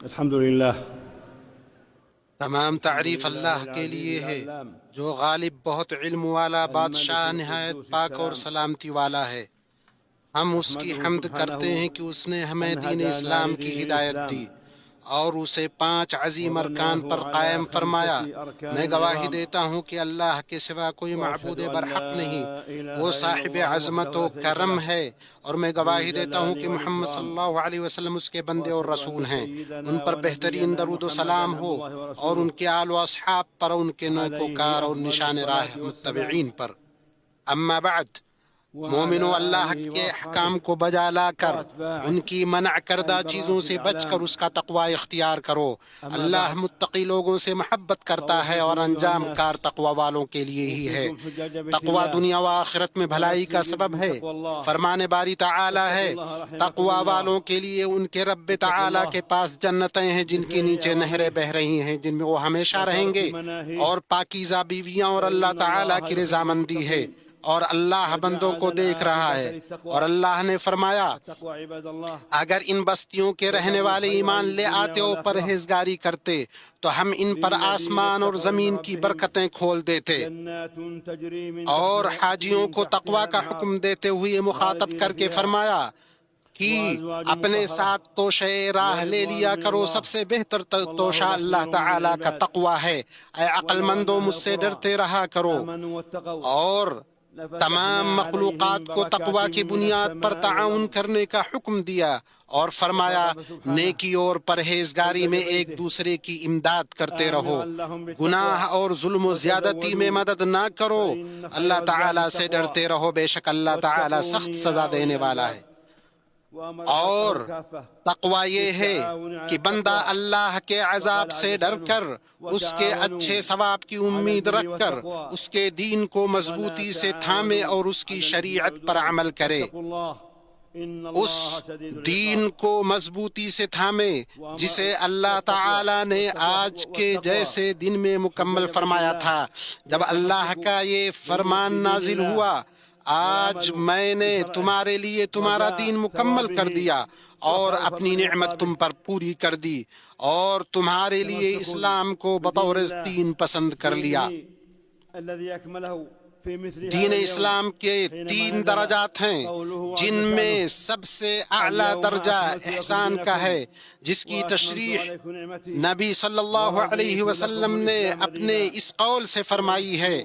الحمدللہ تمام تعریف اللہ کے لیے ہے جو غالب بہت علم والا بادشاہ نہایت پاک اور سلامتی والا ہے۔ ہم اس کی حمد کرتے ہیں کہ اس نے ہمیں دین اسلام کی ہدایت دی اور اسے 5 عظیم ارکان پر قائم فرمایا۔ میں گواہی دیتا ہوں کہ اللہ کے سوا کوئی معبود برحق نہیں، وہ صاحب عظمت و کرم ہے، اور میں گواہی دیتا ہوں کہ محمد صلی اللہ علیہ وسلم اس کے بندے اور رسول ہیں۔ ان پر بہترین درود و سلام ہو اور ان کے آل و اصحاب پر، ان کے نیکوکار اور نشان راہ متبعین پر۔ اما بعد، مومنو، اللہ کے احکام کو بجا لا کر ان کی منع کردہ چیزوں سے بچ کر اس کا تقوی اختیار کرو۔ اللہ متقی لوگوں سے محبت کرتا ہے اور انجام کار تقوی والوں کے لیے ہی ہے۔ تقوی دنیا و آخرت میں بھلائی کا سبب ہے۔ فرمان باری تعالی ہے، تقوی والوں کے لیے ان کے رب تعالی کے پاس جنتیں ہیں جن کے نیچے نہریں بہہ رہی ہیں، جن میں وہ ہمیشہ رہیں گے، اور پاکیزہ بیویاں اور اللہ تعالی کی رضامندی ہے، اور اللہ بندوں کو دیکھ رہا ہے۔ اور اللہ نے فرمایا، اگر ان بستیوں کے رہنے والے ایمان لے آتے اور پرہیزگاری کرتے تو ہم ان پر آسمان اور زمین کی برکتیں کھول دیتے۔ اور حاجیوں کو تقوی کا حکم دیتے ہوئے مخاطب کر کے فرمایا کہ اپنے ساتھ توشہ راہ لے لیا کرو، سب سے بہتر توشہ اللہ تعالی کا تقوی ہے۔ اے عقل مندو، مجھ سے ڈرتے رہا کرو۔ اور تمام مخلوقات کو تقوی کی بنیاد پر تعاون کرنے کا حکم دیا، اور فرمایا نیکی اور پرہیزگاری میں ایک دوسرے کی امداد کرتے رہو، گناہ اور ظلم و زیادتی میں مدد نہ کرو، اللہ تعالیٰ سے ڈرتے رہو، بے شک اللہ تعالیٰ سخت سزا دینے والا ہے۔ اور تقوی یہ ہے کہ بندہ اللہ کے عذاب سے ڈر کر، اس کے اچھے ثواب کی امید رکھ کر، اس کے دین کو مضبوطی سے تھامے اور اس کی شریعت پر عمل کرے۔ اس دین کو مضبوطی سے تھامے جسے اللہ تعالی نے آج کے جیسے دن میں مکمل فرمایا تھا، جب اللہ کا یہ فرمان نازل ہوا، آج میں نے تمہارے لیے تمہارا دین مکمل کر دیا اور اپنی نعمت تم پر پوری کر دی، اور تمہارے لیے اسلام کو بطور دین پسند کر لیا۔ دین اسلام کے 3 درجات ہیں، جن میں سب سے اعلیٰ درجہ احسان کا ہے، جس کی تشریح نبی صلی اللہ علیہ وسلم نے اپنے اس قول سے فرمائی ہے،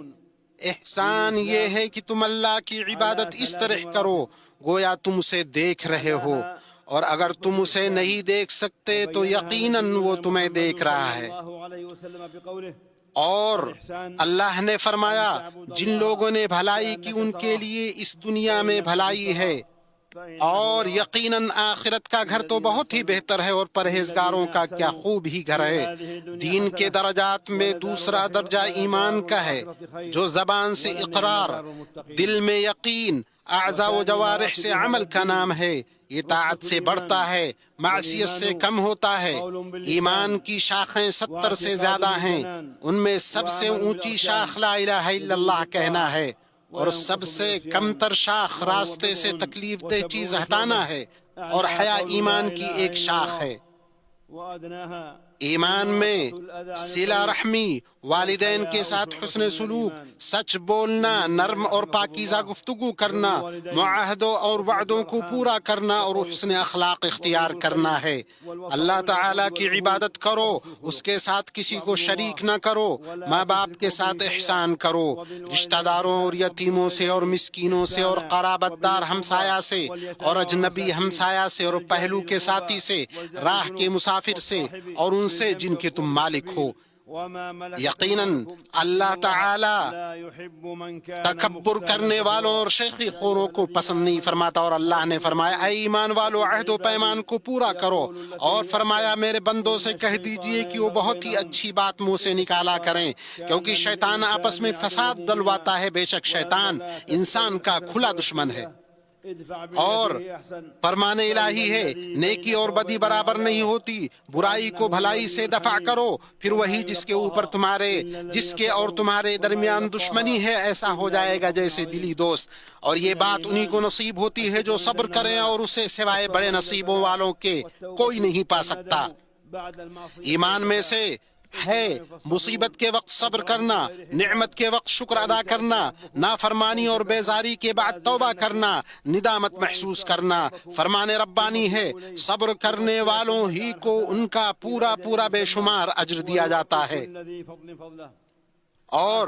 احسان یہ ہے کہ تم اللہ کی عبادت اس طرح کرو گویا تم اسے دیکھ رہے ہو، اور اگر تم اسے نہیں دیکھ سکتے تو یقیناً وہ تمہیں دیکھ رہا ہے۔ اور اللہ نے فرمایا، جن لوگوں نے بھلائی کی ان کے لیے اس دنیا میں بھلائی ہے، اور یقیناً آخرت کا گھر تو بہت ہی بہتر ہے، اور پرہیزگاروں کا کیا خوب ہی گھر ہے۔ دین کے درجات میں دوسرا درجہ ایمان کا ہے، جو زبان سے اقرار، دل میں یقین، اعضاء و جوارح سے عمل کا نام ہے۔ یہ طاعت سے بڑھتا ہے، معصیت سے کم ہوتا ہے۔ ایمان کی شاخیں 70 سے زیادہ ہیں، ان میں سب سے اونچی شاخ لا الہ الا اللہ کہنا ہے، اور سب سے کم تر شاخ راستے سے تکلیف دہ چیز ہٹانا ہے، اور حیا ایمان کی ایک شاخ ہے۔ ایمان میں صلہ رحمی، والدین کے ساتھ حسن سلوک، سچ بولنا، نرم اور پاکیزہ گفتگو کرنا، معاہدوں اور وعدوں کو پورا کرنا، اور حسن اخلاق اختیار کرنا ہے۔ اللہ تعالیٰ کی عبادت کرو، اس کے ساتھ کسی کو شریک نہ کرو، ماں باپ کے ساتھ احسان کرو، رشتہ داروں اور یتیموں سے اور مسکینوں سے اور قرابت دار ہمسایہ سے اور اجنبی ہمسایہ سے اور پہلو کے ساتھی سے، راہ کے مسافر سے اور ان سے جن کے تم مالک ہو۔ یقیناً اللہ تعالی تکبر کرنے والوں اور شیخی خوروں کو پسند نہیں فرماتا، اور اللہ نے فرمایا، اے ایمان والو، عہد و پیمان کو پورا کرو، اور فرمایا میرے بندوں سے کہہ دیجئے کہ وہ بہت ہی اچھی بات منہ سے نکالا کریں، کیونکہ شیطان آپس میں فساد ڈلواتا ہے، بے شک شیطان انسان کا کھلا دشمن ہے۔ اور فرمان الہی ہے، نیکی اور بدی برابر نہیں ہوتی، برائی کو بھلائی سے دفع کرو، پھر وہی جس کے اور تمہارے درمیان دشمنی ہے ایسا ہو جائے گا جیسے دلی دوست، اور یہ بات انہی کو نصیب ہوتی ہے جو صبر کریں، اور اسے سوائے بڑے نصیبوں والوں کے کوئی نہیں پا سکتا۔ ایمان میں سے ہے مصیبت کے وقت صبر کرنا، نعمت کے وقت شکر ادا کرنا، نافرمانی اور بیزاری کے بعد توبہ کرنا، ندامت محسوس کرنا۔ فرمان ربانی ہے صبر کرنے والوں ہی کو ان کا پورا پورا بے شمار اجر دیا جاتا ہے۔ اور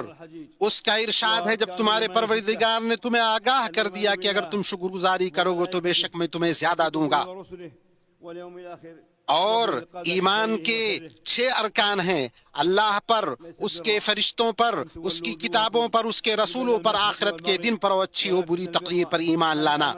اس کا ارشاد ہے جب تمہارے پروردگار نے تمہیں آگاہ کر دیا کہ اگر تم شکر گزاری کرو گے تو بے شک میں تمہیں زیادہ دوں گا۔ اور ایمان کے 6 ارکان ہیں: اللہ پر، اس کے فرشتوں پر، اس کی کتابوں پر، اس کے رسولوں پر، آخرت کے دن پر اور اچھی و بری تقدیر پر ایمان لانا۔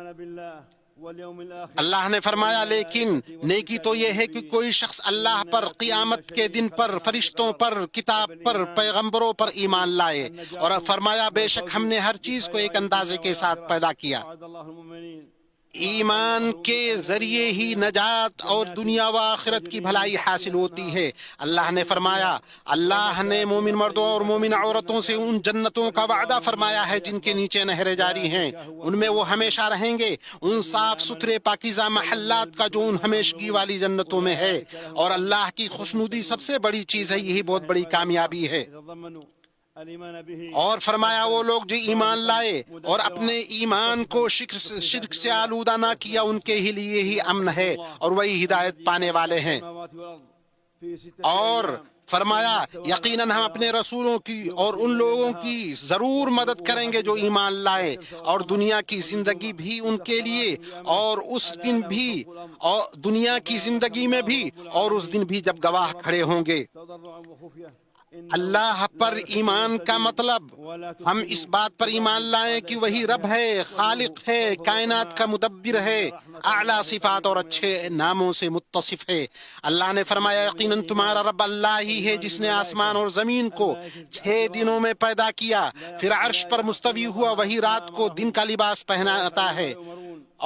اللہ نے فرمایا لیکن نیکی تو یہ ہے کہ کوئی شخص اللہ پر، قیامت کے دن پر، فرشتوں پر، کتاب پر، پیغمبروں پر ایمان لائے۔ اور فرمایا بے شک ہم نے ہر چیز کو ایک اندازے کے ساتھ پیدا کیا۔ ایمان کے ذریعے ہی نجات اور دنیا و آخرت کی بھلائی حاصل ہوتی ہے۔ اللہ نے فرمایا اللہ نے مومن مردوں اور مومن عورتوں سے ان جنتوں کا وعدہ فرمایا ہے جن کے نیچے نہریں جاری ہیں، ان میں وہ ہمیشہ رہیں گے، ان صاف ستھرے پاکیزہ محلات کا جو ان ہمیشگی والی جنتوں میں ہے۔ اور اللہ کی خوشنودی سب سے بڑی چیز ہے، یہی بہت بڑی کامیابی ہے۔ اور فرمایا وہ لوگ جو ایمان لائے اور اپنے ایمان کو شرک سے آلودہ نہ کیا، ان کے ہی لیے ہی امن ہے اور وہی ہدایت پانے والے ہیں۔ اور فرمایا یقیناً ہم اپنے رسولوں کی اور ان لوگوں کی ضرور مدد کریں گے جو ایمان لائے، اور دنیا کی زندگی بھی ان کے لیے، اور اس دن بھی، اور دنیا کی زندگی میں بھی، اور اس دن بھی جب گواہ کھڑے ہوں گے۔ اللہ پر ایمان کا مطلب ہم اس بات پر ایمان لائیں کہ وہی رب ہے، خالق ہے، کائنات کا مدبر ہے، اعلیٰ صفات اور اچھے ناموں سے متصف ہے۔ اللہ نے فرمایا یقیناً تمہارا رب اللہ ہی ہے جس نے آسمان اور زمین کو 6 دنوں میں پیدا کیا، پھر عرش پر مستوی ہوا، وہی رات کو دن کا لباس پہناتا ہے،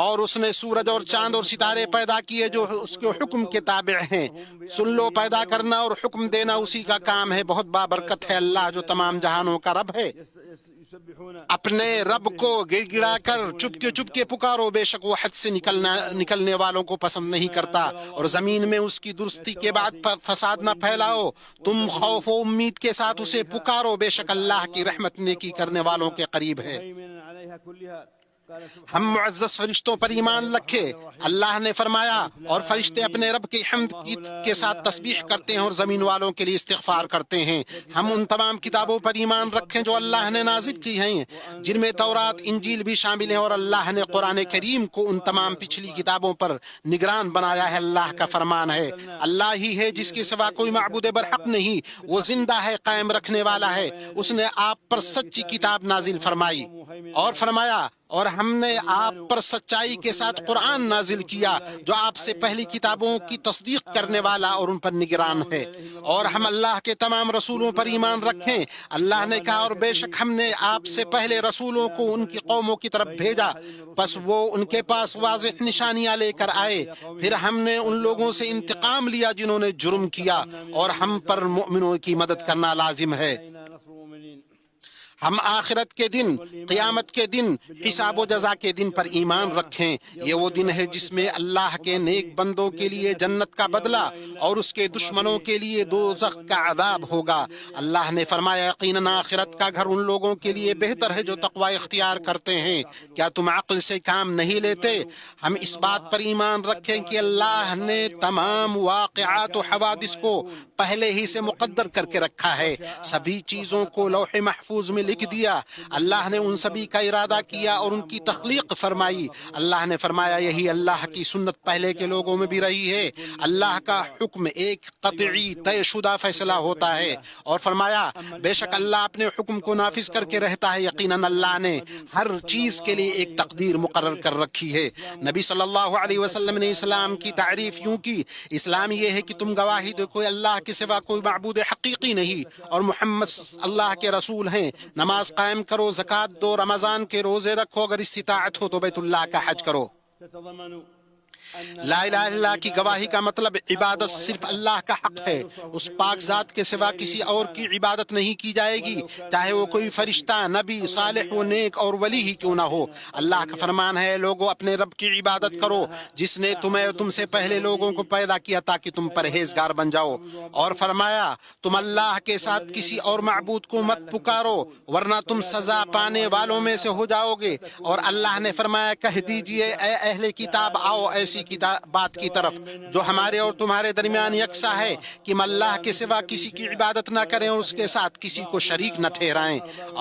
اور اس نے سورج اور چاند اور ستارے پیدا کیے جو اس کے حکم کے تابع ہیں۔ سن لو، پیدا کرنا اور حکم دینا اسی کا کام ہے، بہت بابرکت ہے اللہ جو تمام جہانوں کا رب ہے۔ اپنے رب کو گڑ گڑا کر چپ کے پکارو، بے شک وہ حد سے نکلنے والوں کو پسند نہیں کرتا، اور زمین میں اس کی درستی کے بعد فساد نہ پھیلاؤ، تم خوف و امید کے ساتھ اسے پکارو، بے شک اللہ کی رحمت نیکی کرنے والوں کے قریب ہے۔ ہم معزز فرشتوں پر ایمان رکھے۔ اللہ نے فرمایا اور فرشتے اپنے رب کی حمد کے ساتھ تسبیح کرتے ہیں اور زمین والوں کے لیے استغفار کرتے ہیں۔ ہم ان تمام کتابوں پر ایمان رکھیں جو اللہ نے نازل کی ہیں، جن میں تورات، انجیل بھی شامل ہیں، اور اللہ نے قرآن کریم کو ان تمام پچھلی کتابوں پر نگران بنایا ہے۔ اللہ کا فرمان ہے اللہ ہی ہے جس کے سوا کوئی معبود برحق نہیں، وہ زندہ ہے، قائم رکھنے والا ہے، اس نے آپ پر سچی کتاب نازل فرمائی۔ اور فرمایا اور ہم نے آپ پر سچائی کے ساتھ قرآن نازل کیا جو آپ سے پہلی کتابوں کی تصدیق کرنے والا اور ان پر نگران ہے۔ اور ہم اللہ کے تمام رسولوں پر ایمان رکھیں۔ اللہ نے کہا اور بے شک ہم نے آپ سے پہلے رسولوں کو ان کی قوموں کی طرف بھیجا، پس وہ ان کے پاس واضح نشانیاں لے کر آئے، پھر ہم نے ان لوگوں سے انتقام لیا جنہوں نے جرم کیا، اور ہم پر مؤمنوں کی مدد کرنا لازم ہے۔ ہم آخرت کے دن، قیامت کے دن، حساب و جزا کے دن پر ایمان رکھیں۔ یہ وہ دن ہے جس میں اللہ کے نیک بندوں کے لیے جنت کا بدلہ اور اس کے دشمنوں کے لیے دوزخ کا عذاب ہوگا۔ اللہ نے فرمایا یقیناً آخرت کا گھر ان لوگوں کے لیے بہتر ہے جو تقوی اختیار کرتے ہیں۔ کیا تم عقل سے کام نہیں لیتے؟ ہم اس بات پر ایمان رکھیں کہ اللہ نے تمام واقعات و حوادث کو پہلے ہی سے مقدر کر کے رکھا ہے، سبھی چیزوں کو لوح محفوظ میں لکھ دیا۔ اللہ نے ان سبھی کا ارادہ کیا اور ان کی تخلیق فرمائی۔ اللہ نے فرمایا یہی اللہ کی سنت پہلے کے لوگوں میں بھی رہی ہے، اللہ کا حکم ایک قطعی طے شدہ فیصلہ ہوتا ہے۔ اور فرمایا بے شک اللہ اپنے حکم کو نافذ کر کے رہتا ہے، یقیناً اللہ نے ہر چیز کے لیے ایک تقدیر مقرر کر رکھی ہے۔ نبی صلی اللہ علیہ وسلم نے اسلام کی تعریف یوں کی، اسلام یہ ہے کہ تم گواہی دو کوئی اللہ کے سوا کوئی معبود حقیقی نہیں اور محمد اللہ کے رسول ہیں، نماز قائم کرو، زکوٰۃ دو، رمضان کے روزے رکھو، اگر استطاعت ہو تو بیت اللہ کا حج کرو۔ لا الہ الا اللہ کی گواہی کا مطلب عبادت صرف اللہ کا حق ہے، اس پاک ذات کے سوا کسی اور کی عبادت نہیں کی جائے گی، چاہے وہ کوئی فرشتہ، نبی، صالح و نیک اور ولی ہی کیوں نہ ہو۔ اللہ کا فرمان ہے، لوگوں اپنے رب کی عبادت کرو جس نے تمہیں اور تم سے پہلے لوگوں کو پیدا کیا تاکہ تم پرہیزگار بن جاؤ۔ اور فرمایا تم اللہ کے ساتھ کسی اور معبود کو مت پکارو ورنہ تم سزا پانے والوں میں سے ہو جاؤ گے۔ اور اللہ نے فرمایا کہہ دیجئے اے اہل کتاب آؤ ایسی بات کی طرف جو ہمارے اور تمہارے درمیان یکساں ہے کہ ہم اللہ کے سوا کسی کی عبادت نہ کریں اور اس کے ساتھ کسی کو شریک نہ ٹھہرائیں،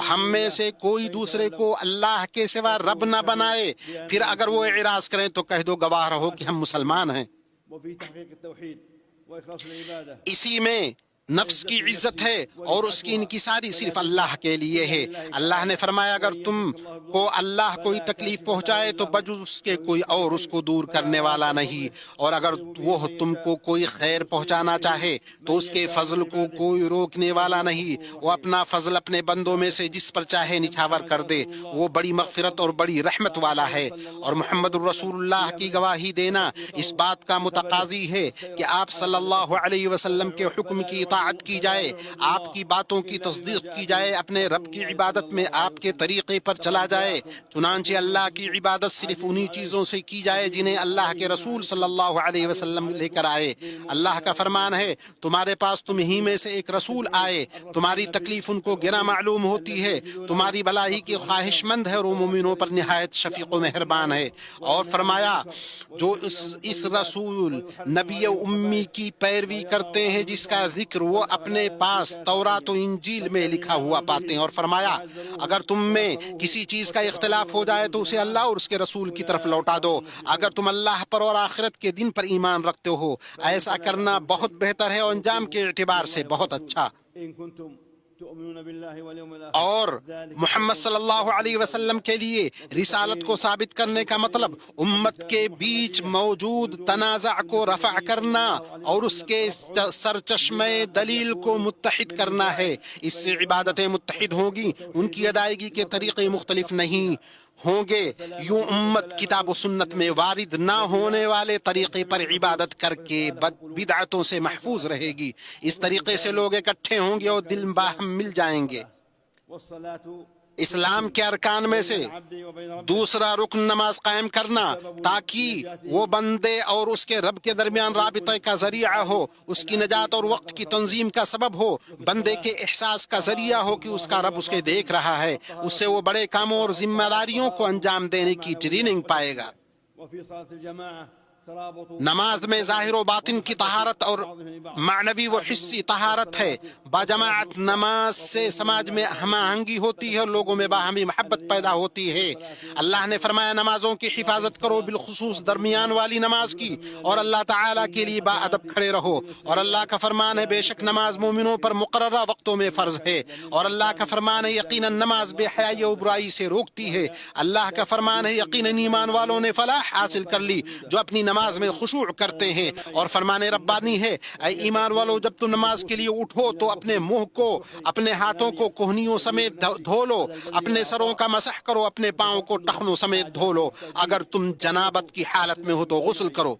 ہم میں سے کوئی دوسرے کو اللہ کے سوا رب نہ بنائے۔ پھر اگر وہ اعراض کریں تو کہہ دو گواہ رہو کہ ہم مسلمان ہیں۔ اسی میں نفس کی عزت ہے اور اس کی انکساری صرف اللہ کے لیے ہے۔ اللہ نے فرمایا اگر تم کو اللہ کوئی تکلیف پہنچائے تو بجز اس کے کوئی اور اس کو دور کرنے والا نہیں، اور اگر وہ تم کو کوئی خیر پہنچانا چاہے تو اس کے فضل کو کوئی روکنے والا نہیں، وہ اپنا فضل اپنے بندوں میں سے جس پر چاہے نچھاور کر دے، وہ بڑی مغفرت اور بڑی رحمت والا ہے۔ اور محمد الرسول اللہ کی گواہی دینا اس بات کا متقاضی ہے کہ آپ صلی اللہ علیہ وسلم کے حکم کی اطاعت کی جائے، آپ کی باتوں کی تصدیق کی جائے، اپنے رب کی عبادت میں آپ کے طریقے پر چلا جائے۔ چنانچہ اللہ کی عبادت صرف انہی چیزوں سے کی جائے جنہیں اللہ کے رسول صلی اللہ علیہ وسلم لے کر آئے۔ اللہ کا فرمان ہے تمہارے پاس تمہیں میں سے ایک رسول آئے، تمہاری تکلیف ان کو گرا معلوم ہوتی ہے، تمہاری بھلائی کی خواہش مند ہے اور وہ مومنوں پر نہایت شفیق و مہربان ہے۔ اور فرمایا جو اس رسول نبی امی کی پیروی کرتے ہیں جس کا ذکر وہ اپنے پاس تورات و انجیل میں لکھا ہوا پاتے ہیں۔ اور فرمایا اگر تم میں کسی چیز کا اختلاف ہو جائے تو اسے اللہ اور اس کے رسول کی طرف لوٹا دو، اگر تم اللہ پر اور آخرت کے دن پر ایمان رکھتے ہو، ایسا کرنا بہت بہتر ہے اور انجام کے اعتبار سے بہت اچھا۔ اور محمد صلی اللہ علیہ وسلم کے لیے رسالت کو ثابت کرنے کا مطلب امت کے بیچ موجود تنازع کو رفع کرنا اور اس کے سرچشمہ دلیل کو متحد کرنا ہے۔ اس سے عبادتیں متحد ہوں گی، ان کی ادائیگی کے طریقے مختلف نہیں ہوں گے، یوں امت کتاب و سنت میں وارد نہ ہونے والے طریقے پر عبادت کر کے بدعتوں سے محفوظ رہے گی۔ اس طریقے سے لوگ اکٹھے ہوں گے اور دل باہم مل جائیں گے۔ اسلام کے ارکان میں سے دوسرا رکن نماز قائم کرنا تاکہ وہ بندے اور اس کے رب کے درمیان رابطے کا ذریعہ ہو، اس کی نجات اور وقت کی تنظیم کا سبب ہو، بندے کے احساس کا ذریعہ ہو کہ اس کا رب اسے دیکھ رہا ہے، اس سے وہ بڑے کاموں اور ذمہ داریوں کو انجام دینے کی ٹریننگ پائے گا۔ نماز میں ظاہر و باطن کی طہارت اور معنوی و حسی طہارت ہے۔ باجماعت نماز سے سماج میں ہم آہنگی ہوتی ہے اور لوگوں میں باہمی محبت پیدا ہوتی ہے۔ اللہ نے فرمایا نمازوں کی حفاظت کرو، بالخصوص درمیان والی نماز کی، اور اللہ تعالیٰ کے لیے با ادب کھڑے رہو۔ اور اللہ کا فرمان ہے بے شک نماز مومنوں پر مقررہ وقتوں میں فرض ہے، اور اللہ کا فرمان ہے یقیناً نماز بے حیائی و برائی سے روکتی ہے۔ اللہ کا فرمان ہے یقیناً ایمان والوں نے فلاح حاصل کر لی جو اپنی نماز میں خشوع کرتے ہیں۔ اور فرمان ربانی ہے اے ایمان والو جب تم نماز کے لیے اٹھو تو اپنے منہ کو، اپنے ہاتھوں کو کوہنیوں سمیت دھو لو، اپنے سروں کا مسح کرو، اپنے پاؤں کو ٹخنوں سمیت دھو لو، اگر تم جنابت کی حالت میں ہو تو غسل کرو۔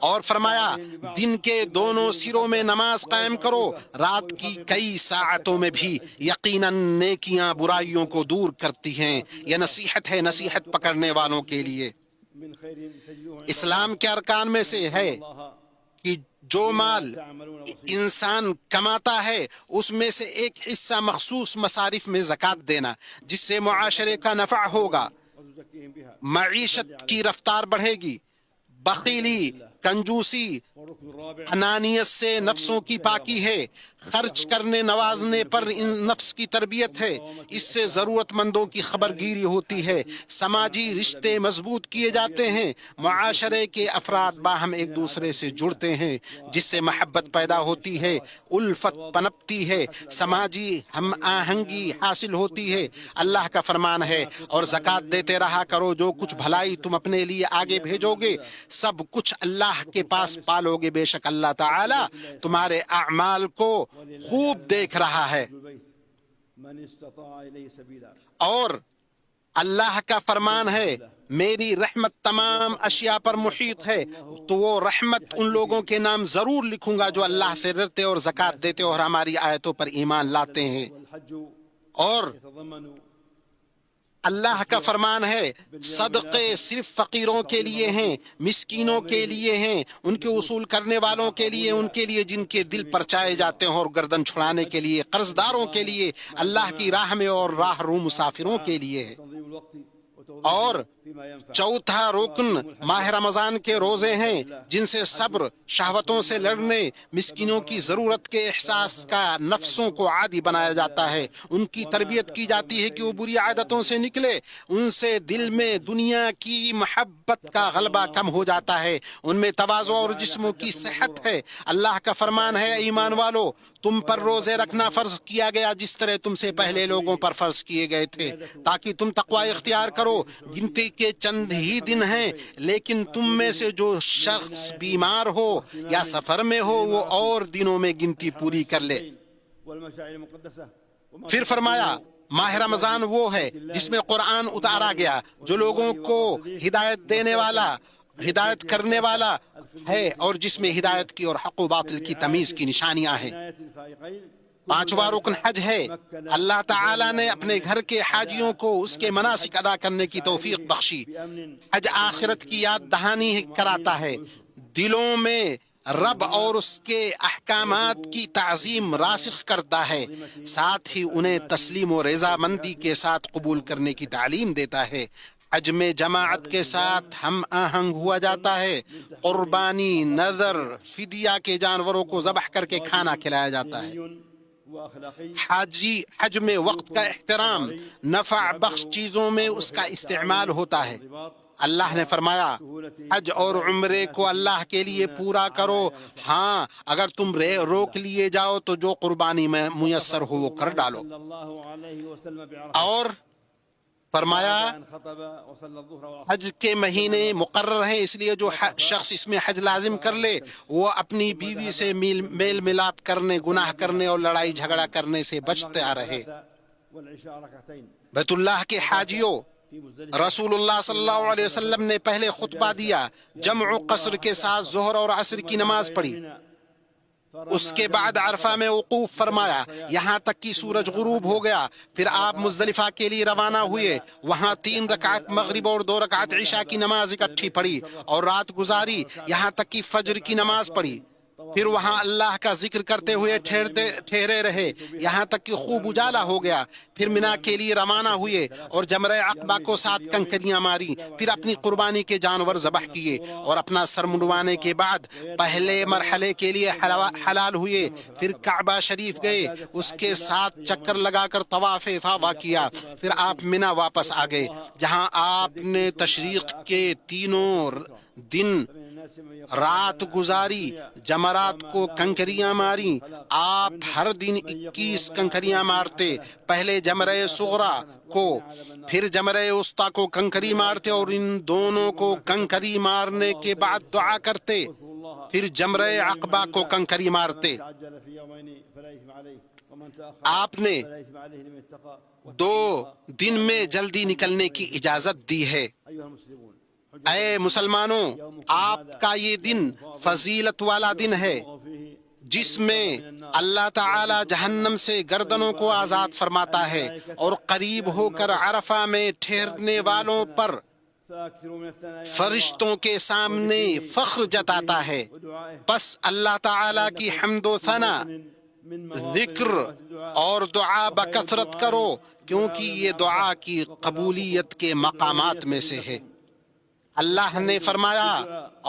اور فرمایا دن کے دونوں سروں میں نماز قائم کرو، رات کی کئی ساعتوں میں بھی، یقیناً نیکیاں برائیوں کو دور کرتی ہیں۔ یہ نصیحت ہے نصیحت پکڑنے والوں کے لیے۔ اسلام کے ارکان میں سے ہے کہ جو مال انسان کماتا ہے اس میں سے ایک حصہ مخصوص مصارف میں زکوٰۃ دینا، جس سے معاشرے کا نفع ہوگا، معیشت کی رفتار بڑھے گی۔ بخیلی، کنجوسی، انانیت سے نفسوں کی پاکی ہے، خرچ کرنے نوازنے پر نفس کی تربیت ہے، اس سے ضرورت مندوں کی خبرگیری ہوتی ہے، سماجی رشتے مضبوط کیے جاتے ہیں، معاشرے کے افراد باہم ایک دوسرے سے جڑتے ہیں جس سے محبت پیدا ہوتی ہے، الفت پنپتی ہے، سماجی ہم آہنگی حاصل ہوتی ہے۔ اللہ کا فرمان ہے اور زکوٰۃ دیتے رہا کرو، جو کچھ بھلائی تم اپنے لیے آگے بھیجو گے سب کچھ اللہ کے پاس پالو گے، بے شک اللہ تعالیٰ تمہارے اعمال کو خوب دیکھ رہا ہے۔ اور اللہ کا فرمان ہے میری رحمت تمام اشیاء پر محیط ہے، تو وہ رحمت ان لوگوں کے نام ضرور لکھوں گا جو اللہ سے ڈرتے اور زکوٰۃ دیتے اور ہماری آیتوں پر ایمان لاتے ہیں۔ اور اللہ کا فرمان ہے صدقے صرف فقیروں کے لیے ہیں، مسکینوں کے لیے ہیں، ان کے وصول کرنے والوں کے لیے، ان کے لیے جن کے دل پرچائے جاتے ہیں، اور گردن چھڑانے کے لیے، قرض داروں کے لیے، اللہ کی راہ میں اور راہ رو مسافروں کے لیے ہے۔ اور چوتھا رکن ماہ رمضان کے روزے ہیں، جن سے صبر، شہوتوں سے لڑنے، مسکینوں کی ضرورت کے احساس کا نفسوں کو عادی بنایا جاتا ہے، ان کی تربیت کی جاتی ہے کہ وہ بری عادتوں سے نکلے، ان سے دل میں دنیا کی محبت کا غلبہ کم ہو جاتا ہے، ان میں تواضع اور جسموں کی صحت ہے۔ اللہ کا فرمان ہے ایمان والو، تم پر روزے رکھنا فرض کیا گیا جس طرح تم سے پہلے لوگوں پر فرض کیے گئے تھے، تاکہ تم تقوی اختیار کرو۔ گنتی کے چند ہی دن ہیں، لیکن تم میں سے جو شخص بیمار ہو یا سفر میں ہو وہ اور دنوں میں گنتی پوری کر لے۔ پھر فرمایا ماہ رمضان وہ ہے جس میں قرآن اتارا گیا، جو لوگوں کو ہدایت دینے والا، ہدایت کرنے والا ہے، اور جس میں ہدایت کی اور حق و باطل کی تمیز کی نشانیاں ہیں۔ پانچواں رکن حج ہے۔ اللہ تعالیٰ نے اپنے گھر کے حاجیوں کو اس کے مناسک ادا کرنے کی توفیق بخشی۔ حج آخرت کی یاد دہانی کراتا ہے، دلوں میں رب اور اس کے احکامات کی تعظیم راسخ کرتا ہے، ساتھ ہی انہیں تسلیم و رضامندی کے ساتھ قبول کرنے کی تعلیم دیتا ہے۔ حج میں جماعت کے ساتھ ہم آہنگ ہوا جاتا ہے، قربانی، نذر، فدیہ کے جانوروں کو ذبح کر کے کھانا کھلایا جاتا ہے۔ حج میں وقت کا احترام، نفع بخش چیزوں میں اس کا استعمال ہوتا ہے۔ اللہ نے فرمایا حج اور عمرے کو اللہ کے لیے پورا کرو، ہاں اگر تم روک لیے جاؤ تو جو قربانی میں میسر ہو وہ کر ڈالو۔ اور فرمایا حج کے مہینے مقرر ہیں، اس لیے جو شخص اس میں حج لازم کر لے وہ اپنی بیوی سے میل ملاپ کرنے، گناہ کرنے اور لڑائی جھگڑا کرنے سے بچتا رہے۔ بیت اللہ کے حاجیوں، رسول اللہ صلی اللہ علیہ وسلم نے پہلے خطبہ دیا، جمع و قصر کے ساتھ ظہر اور عصر کی نماز پڑھی، اس کے بعد عرفہ میں وقوف فرمایا یہاں تک کہ سورج غروب ہو گیا، پھر آپ مزدلفہ کے لیے روانہ ہوئے، وہاں 3 رکعت مغرب اور 2 رکعت عشاء کی نماز اکٹھی پڑھی اور رات گزاری یہاں تک کہ فجر کی نماز پڑھی، پھر وہاں اللہ کا ذکر کرتے ہوئے ٹھہرے رہے یہاں تک کہ خوب اجالا ہو گیا، پھر منا کے لیے روانہ ہوئے اور جمرہ عقبہ کو 7 کنکریاں ماری، پھر اپنی قربانی کے جانور ذبح کیے اور اپنا سر منڈوانے کے بعد پہلے مرحلے کے لیے حلال ہوئے، پھر کعبہ شریف گئے، اس کے 7 چکر لگا کر طواف افاضہ کیا، پھر آپ منا واپس آ گئے جہاں آپ نے تشریق کے 3 دن رات گزاری، جمرات کو کنکریاں ماری، آپ ہر دن 21 کنکریاں مارتے، پہلے جمرہ صغرا کو پھر جمرہ وسطیٰ کو کنکری مارتے اور ان دونوں کو کنکری مارنے کے بعد دعا کرتے، پھر جمرہ عقبہ کو کنکری مارتے۔ آپ نے 2 دن میں جلدی نکلنے کی اجازت دی ہے۔ اے مسلمانوں، آپ کا یہ دن فضیلت والا دن ہے جس میں اللہ تعالی جہنم سے گردنوں کو آزاد فرماتا ہے اور قریب ہو کر عرفہ میں ٹھہرنے والوں پر فرشتوں کے سامنے فخر جتاتا ہے۔ بس اللہ تعالی کی حمد و ثنا، ذکر اور دعا بکثرت کرو، کیونکہ یہ دعا کی قبولیت کے مقامات میں سے ہے۔ اللہ نے فرمایا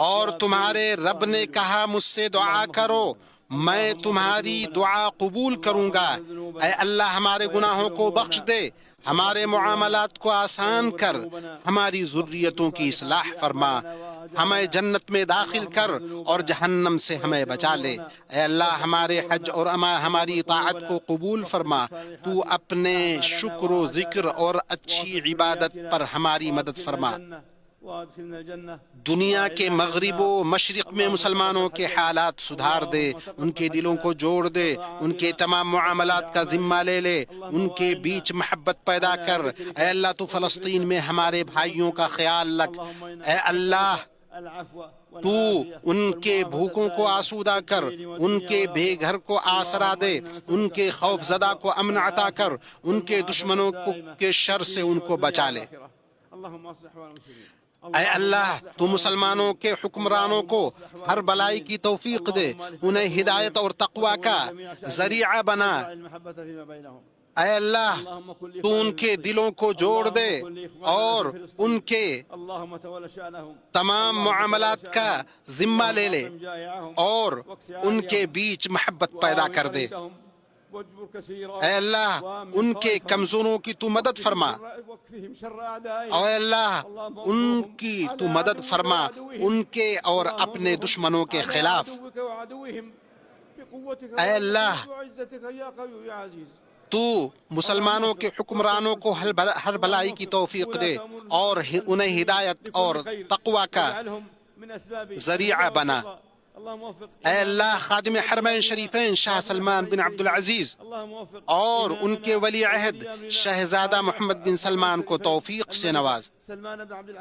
اور تمہارے رب نے کہا مجھ سے دعا کرو میں تمہاری دعا قبول کروں گا۔ اے اللہ ہمارے گناہوں کو بخش دے، ہمارے معاملات کو آسان کر، ہماری ذریتوں کی اصلاح فرما، ہمیں جنت میں داخل کر اور جہنم سے ہمیں بچا لے۔ اے اللہ ہمارے حج اور ہماری اطاعت کو قبول فرما، تو اپنے شکر و ذکر اور اچھی عبادت پر ہماری مدد فرما۔ دنیا کے مغرب و مشرق میں مسلمانوں کے حالات سدھار دے، ان کے دلوں کو جوڑ دے، ان کے تمام معاملات کا ذمہ لے لے، ان کے بیچ محبت پیدا کر۔ اے اللہ تو فلسطین میں ہمارے بھائیوں کا خیال رکھ۔ اے اللہ تو ان کے بھوکوں کو آسودہ کر، ان کے بے گھر کو آسرا دے، ان کے خوف زدہ کو امن عطا کر، ان کے دشمنوں کے شر سے ان کو بچا لے۔ اے اللہ تو مسلمانوں کے حکمرانوں کو ہر بلائی کی توفیق دے، انہیں ہدایت اور تقوی کا ذریعہ بنا۔ اے اللہ تو ان کے دلوں کو جوڑ دے اور ان کے تمام معاملات کا ذمہ لے لے اور ان کے بیچ محبت پیدا کر دے۔ اے اللہ ان کے کمزوروں کی تو مدد فرما، اے اللہ ان کی تو مدد فرما ان کے اور اپنے دشمنوں کے خلاف۔ اے اللہ تو مسلمانوں کے حکمرانوں کو ہر بلائی کی توفیق دے اور انہیں ہدایت اور تقوی کا ذریعہ بنا۔ اے اللہ خادم حرمین شریفین شاہ سلمان بن عبد العزیز اور ان کے ولی عہد شہزادہ محمد بن سلمان کو توفیق سے نواز،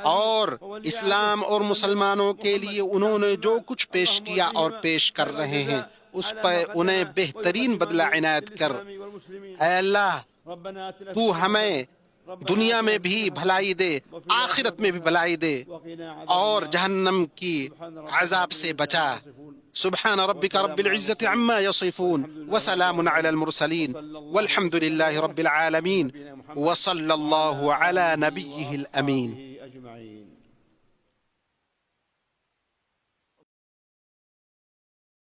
اور اسلام اور مسلمانوں کے لیے انہوں نے جو کچھ پیش کیا اور پیش کر رہے ہیں اس پہ انہیں بہترین بدلہ عنایت کر۔ اے اللہ تو ہمیں دنیا میں بھی بھلائی دے، آخرت میں بھی بھلائی دے، اور جہنم کی عذاب سے بچا۔ سبحان ربك رب العزة عما يصفون وسلام على المرسلين والحمد لله رب العالمين وصلى الله على نبيه الأمين۔